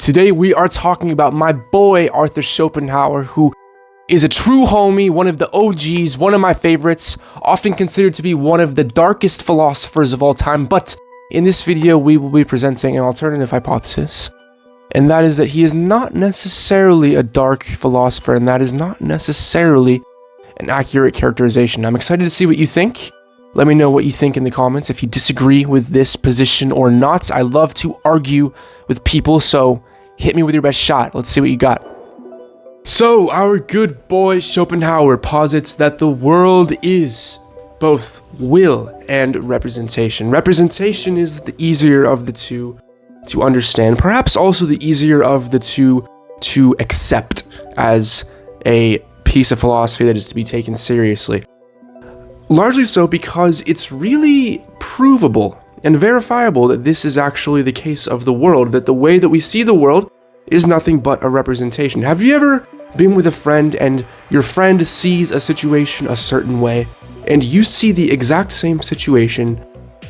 Today we are talking about my boy Arthur Schopenhauer, who is a true homie, one of the OGs, one of my favorites, often considered to be one of the darkest philosophers of all time. But in this video we will be presenting an alternative hypothesis, and that is that he is not necessarily a dark philosopher, and that is not necessarily an accurate characterization. I'm excited to see what you think. Let me know what you think in the comments if you disagree with this position or not. I love to argue with people, so hit me with your best shot. Let's see what you got. So, our good boy Schopenhauer posits that the world is both will and representation. Representation is the easier of the two to understand, perhaps also the easier of the two to accept as a piece of philosophy that is to be taken seriously. Largely so because it's really provable and verifiable that this is actually the case of the world, that the way that we see the world is nothing but a representation. Have you ever been with a friend and your friend sees a situation a certain way, and you see the exact same situation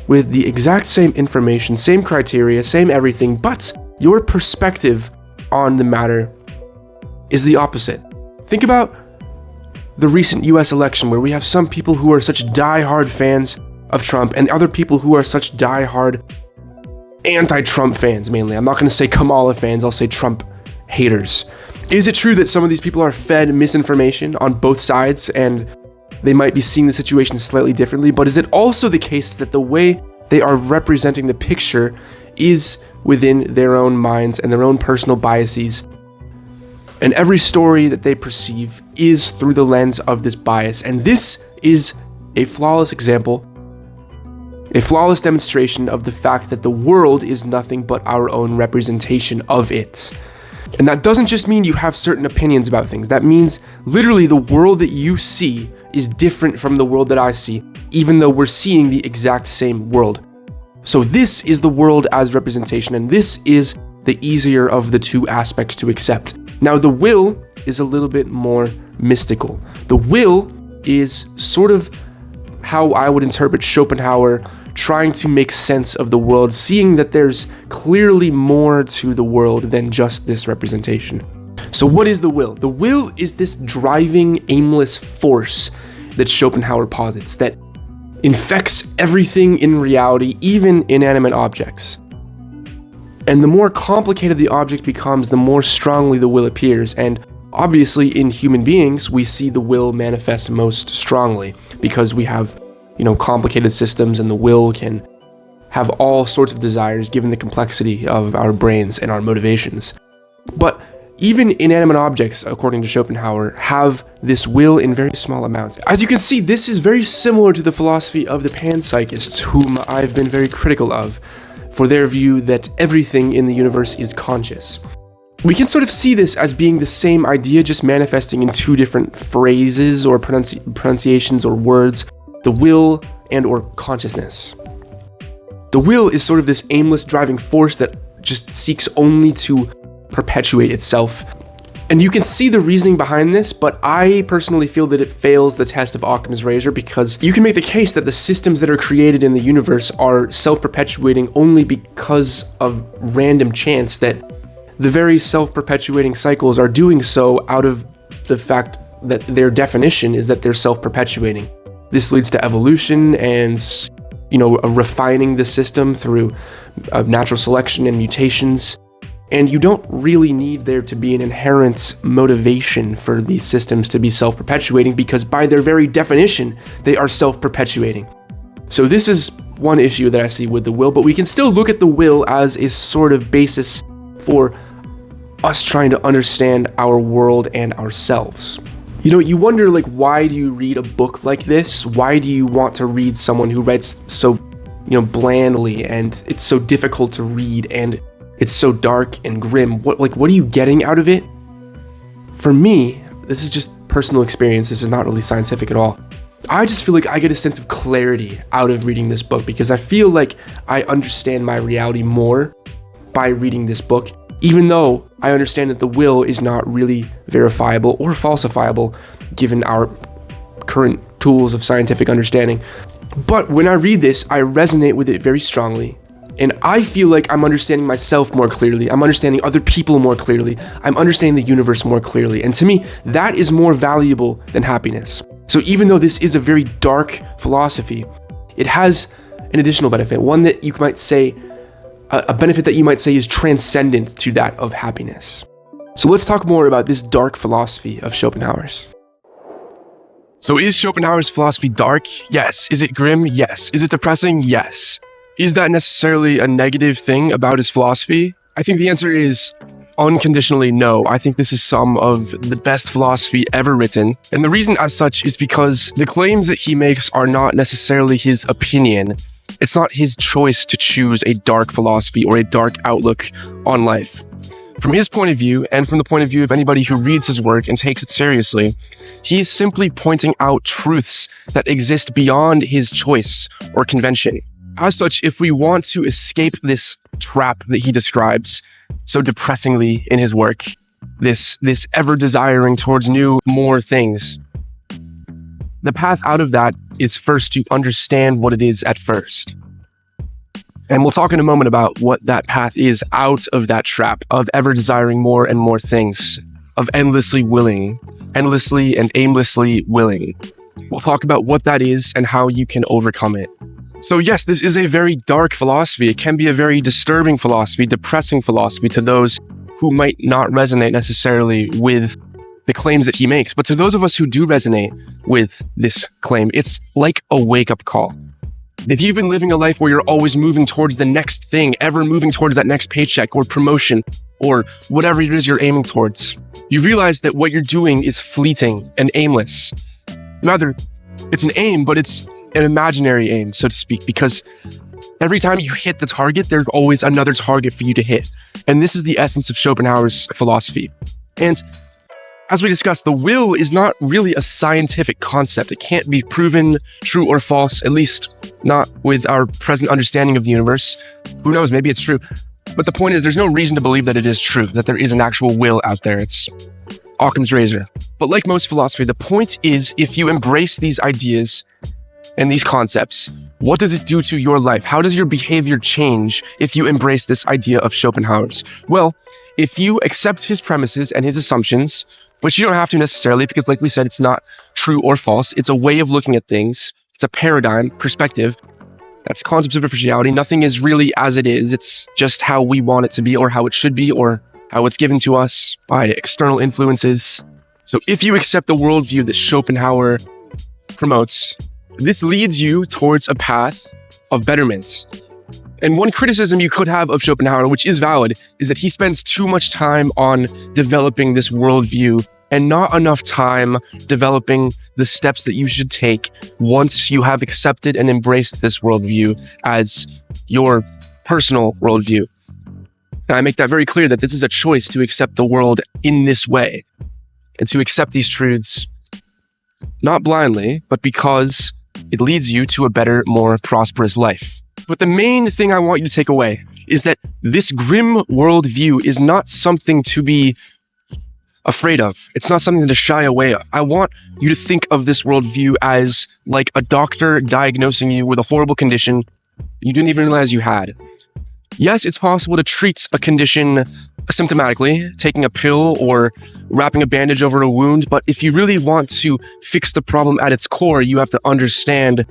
with the exact same information, same criteria, same everything, but your perspective on the matter is the opposite? Think about the recent US election, where we have some people who are such die-hard fans of Trump and other people who are such die-hard anti-Trump fans, mainly. I'm not going to say Kamala fans, I'll say Trump haters. Is it true that some of these people are fed misinformation on both sides and they might be seeing the situation slightly differently? But is it also the case that the way they are representing the picture is within their own minds and their own personal biases? And every story that they perceive is through the lens of this bias. And this is a flawless example, a flawless demonstration of the fact that the world is nothing but our own representation of it. And that doesn't just mean you have certain opinions about things. That means literally the world that you see is different from the world that I see, even though we're seeing the exact same world. So this is the world as representation, and this is the easier of the two aspects to accept. Now, the will is a little bit more mystical. The will is sort of how I would interpret Schopenhauer trying to make sense of the world, seeing that there's clearly more to the world than just this representation. So what is the will? The will is this driving, aimless force that Schopenhauer posits that infects everything in reality, even inanimate objects. And the more complicated the object becomes, the more strongly the will appears. And obviously in human beings, we see the will manifest most strongly because we have, complicated systems, and the will can have all sorts of desires given the complexity of our brains and our motivations. But even inanimate objects, according to Schopenhauer, have this will in very small amounts. As you can see, this is very similar to the philosophy of the panpsychists, whom I've been very critical of, for their view that everything in the universe is conscious. We can sort of see this as being the same idea, just manifesting in two different phrases or pronunciations or words: the will and or consciousness. The will is sort of this aimless driving force that just seeks only to perpetuate itself. And you can see the reasoning behind this, but I personally feel that it fails the test of Occam's razor, because you can make the case that the systems that are created in the universe are self-perpetuating only because of random chance, that the very self-perpetuating cycles are doing so out of the fact that their definition is that they're self-perpetuating. This leads to evolution and, refining the system through natural selection and mutations. And you don't really need there to be an inherent motivation for these systems to be self-perpetuating, because by their very definition, they are self-perpetuating. So this is one issue that I see with the will, but we can still look at the will as a sort of basis for us trying to understand our world and ourselves. You wonder, why do you read a book like this? Why do you want to read someone who writes so, blandly, and it's so difficult to read, and it's so dark and grim? What are you getting out of it? For me, this is just personal experience. This is not really scientific at all. I just feel like I get a sense of clarity out of reading this book, because I feel like I understand my reality more by reading this book, even though I understand that the will is not really verifiable or falsifiable given our current tools of scientific understanding. But when I read this, I resonate with it very strongly. And I feel like I'm understanding myself more clearly. I'm understanding other people more clearly. I'm understanding the universe more clearly. And to me, that is more valuable than happiness. So even though this is a very dark philosophy, it has an additional benefit, one that you might say, a benefit that you might say is transcendent to that of happiness. So let's talk more about this dark philosophy of Schopenhauer's. So is Schopenhauer's philosophy dark? Yes. Is it grim? Yes. Is it depressing? Yes. Is that necessarily a negative thing about his philosophy? I think the answer is unconditionally no. I think this is some of the best philosophy ever written. And the reason as such is because the claims that he makes are not necessarily his opinion. It's not his choice to choose a dark philosophy or a dark outlook on life. From his point of view, and from the point of view of anybody who reads his work and takes it seriously, he's simply pointing out truths that exist beyond his choice or convention. As such, if we want to escape this trap that he describes so depressingly in his work, this ever desiring towards new, more things, the path out of that is first to understand what it is at first. And we'll talk in a moment about what that path is out of that trap of ever desiring more and more things, of endlessly willing, endlessly and aimlessly willing. We'll talk about what that is and how you can overcome it. So yes, this is a very dark philosophy. It can be a very disturbing philosophy, depressing philosophy to those who might not resonate necessarily with the claims that he makes. But to those of us who do resonate with this claim, it's like a wake-up call. If you've been living a life where you're always moving towards the next thing, ever moving towards that next paycheck or promotion or whatever it is you're aiming towards, you realize that what you're doing is fleeting and aimless. Rather, it's an aim, but it's an imaginary aim, so to speak, because every time you hit the target, there's always another target for you to hit. And this is the essence of Schopenhauer's philosophy. And as we discussed, the will is not really a scientific concept. It can't be proven true or false, at least not with our present understanding of the universe. Who knows, maybe it's true. But the point is, there's no reason to believe that it is true, that there is an actual will out there. It's Occam's razor. But like most philosophy, the point is, if you embrace these ideas and these concepts, what does it do to your life? How does your behavior change if you embrace this idea of Schopenhauer's? Well, if you accept his premises and his assumptions, which you don't have to necessarily, because like we said, it's not true or false. It's a way of looking at things. It's a paradigm, perspective. That's concept of superficiality. Nothing is really as it is. It's just how we want it to be, or how it should be, or how it's given to us by external influences. So if you accept the worldview that Schopenhauer promotes, this leads you towards a path of betterment. And one criticism you could have of Schopenhauer, which is valid, is that he spends too much time on developing this worldview and not enough time developing the steps that you should take once you have accepted and embraced this worldview as your personal worldview. And I make that very clear that this is a choice to accept the world in this way and to accept these truths, not blindly, but because it leads you to a better, more prosperous life. But the main thing I want you to take away is that this grim worldview is not something to be afraid of. It's not something to shy away of. I want you to think of this worldview as like a doctor diagnosing you with a horrible condition you didn't even realize you had. Yes, it's possible to treat a condition asymptomatically, taking a pill or wrapping a bandage over a wound, but if you really want to fix the problem at its core, you have to understand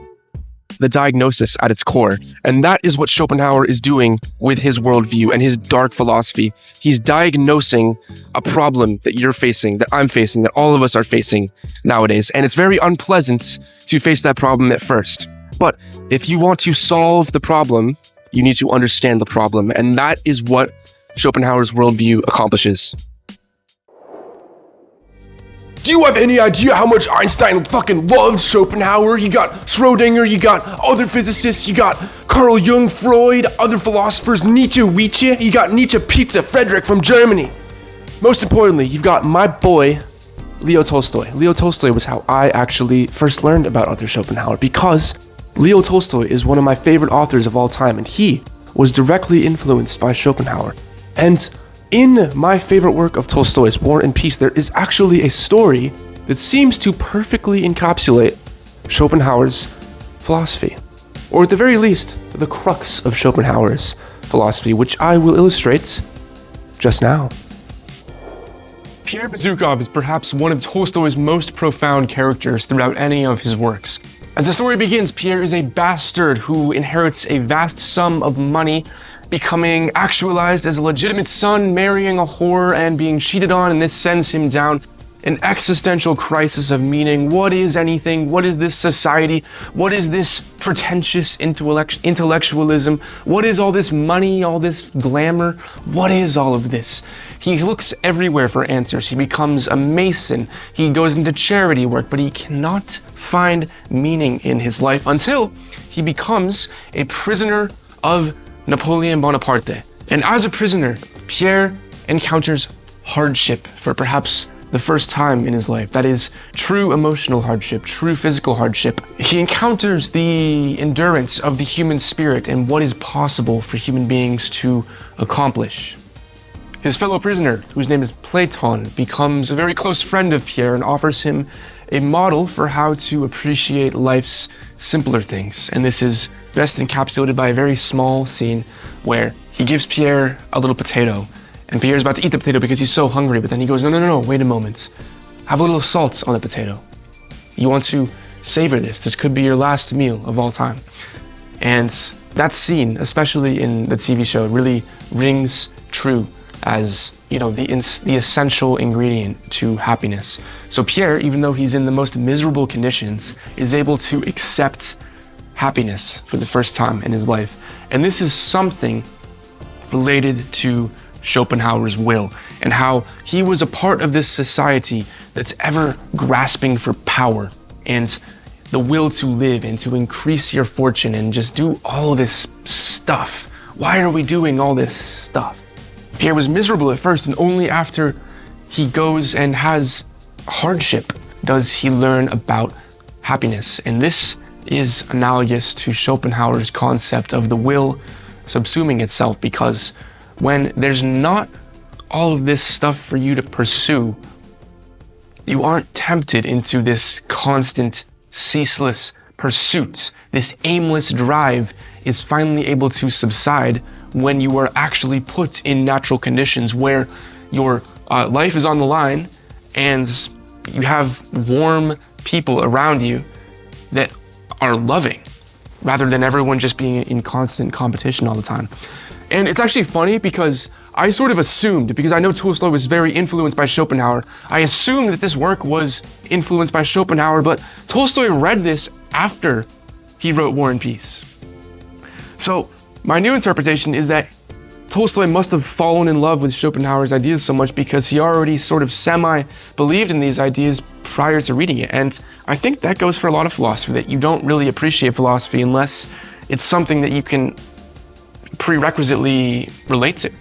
the diagnosis at its core. And that is what Schopenhauer is doing with his worldview and his dark philosophy. He's diagnosing a problem that you're facing, that I'm facing, that all of us are facing nowadays. And it's very unpleasant to face that problem at first. But if you want to solve the problem, you need to understand the problem. And that is what Schopenhauer's worldview accomplishes. Do you have any idea how much Einstein fucking loved Schopenhauer? You got Schrödinger, you got other physicists, you got Carl Jung, Freud, other philosophers, Nietzsche, you got Nietzsche Pizza Frederick from Germany. Most importantly, you've got my boy, Leo Tolstoy. Leo Tolstoy was how I actually first learned about Arthur Schopenhauer, because Leo Tolstoy is one of my favorite authors of all time, and he was directly influenced by Schopenhauer. And in my favorite work of Tolstoy's, War and Peace, there is actually a story that seems to perfectly encapsulate Schopenhauer's philosophy. or at the very least, the crux of Schopenhauer's philosophy, which I will illustrate just now. Pierre Bezukhov is perhaps one of Tolstoy's most profound characters throughout any of his works. As the story begins, Pierre is a bastard who inherits a vast sum of money, becoming actualized as a legitimate son, marrying a whore, and being cheated on, and this sends him down an existential crisis of meaning. What is anything? What is this society? What is this pretentious intellectualism? What is all this money, all this glamour? What is all of this? He looks everywhere for answers. He becomes a mason. He goes into charity work, but he cannot find meaning in his life until he becomes a prisoner of Napoleon Bonaparte. And as a prisoner, Pierre encounters hardship for perhaps the first time in his life. That is true emotional hardship, true physical hardship. He encounters the endurance of the human spirit and what is possible for human beings to accomplish. His fellow prisoner, whose name is Platon, becomes a very close friend of Pierre and offers him a model for how to appreciate life's simpler things. And this is best encapsulated by a very small scene where he gives Pierre a little potato. And Pierre's about to eat the potato because he's so hungry, but then he goes, no, wait a moment. Have a little salt on the potato. You want to savor this. This could be your last meal of all time. And that scene, especially in the TV show, really rings true as, you know, the essential ingredient to happiness. So Pierre, even though he's in the most miserable conditions, is able to accept happiness for the first time in his life. And this is something related to Schopenhauer's will and how he was a part of this society that's ever grasping for power and the will to live and to increase your fortune and just do all this stuff. Why are we doing all this stuff? Pierre was miserable at first, and only after he goes and has hardship does he learn about happiness. And this is analogous to Schopenhauer's concept of the will subsuming itself, because when there's not all of this stuff for you to pursue, you aren't tempted into this constant, ceaseless pursuit. This aimless drive is finally able to subside when you are actually put in natural conditions where your life is on the line and you have warm people around you that are loving, rather than everyone just being in constant competition all the time. And it's actually funny because I sort of assumed, because I know Tolstoy was very influenced by Schopenhauer, I assumed that this work was influenced by Schopenhauer, but Tolstoy read this after he wrote War and Peace. So my new interpretation is that Tolstoy must have fallen in love with Schopenhauer's ideas so much because he already sort of semi-believed in these ideas prior to reading it. And I think that goes for a lot of philosophy, that you don't really appreciate philosophy unless it's something that you can prerequisitely relate to.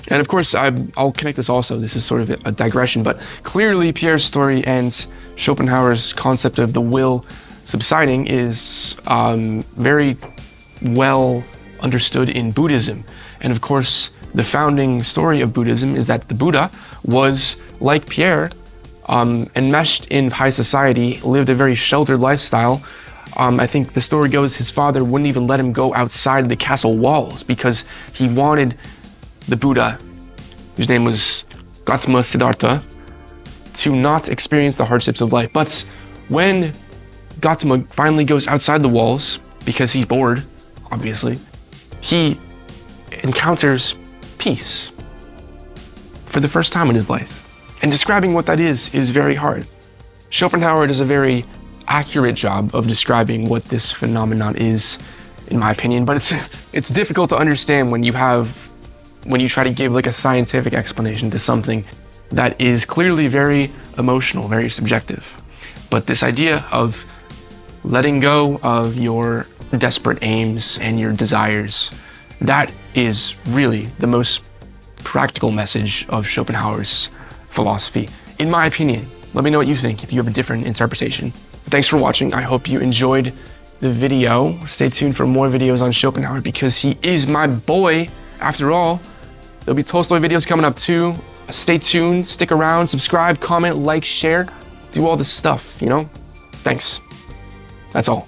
And of course, I'll connect this also. This is sort of a digression, but clearly Pierre's story and Schopenhauer's concept of the will subsiding is very well understood in Buddhism. And of course, the founding story of Buddhism is that the Buddha was, like Pierre, enmeshed in high society, lived a very sheltered lifestyle. I think the story goes his father wouldn't even let him go outside the castle walls because he wanted the Buddha, whose name was Gautama Siddhartha, to not experience the hardships of life. But when Gautama finally goes outside the walls, because he's bored, obviously, he encounters peace for the first time in his life. And describing what that is very hard. Schopenhauer does a very accurate job of describing what this phenomenon is, in my opinion, but it's difficult to understand when you try to give like a scientific explanation to something that is clearly very emotional, very subjective. But this idea of letting go of your desperate aims and your desires, that is really the most practical message of Schopenhauer's philosophy, in my opinion. Let me know what you think if you have a different interpretation. Thanks for watching. I hope you enjoyed the video. Stay tuned for more videos on Schopenhauer because he is my boy. After all, there'll be Tolstoy videos coming up too. Stay tuned, stick around, subscribe, comment, like, share, do all this stuff, you know? Thanks. That's all.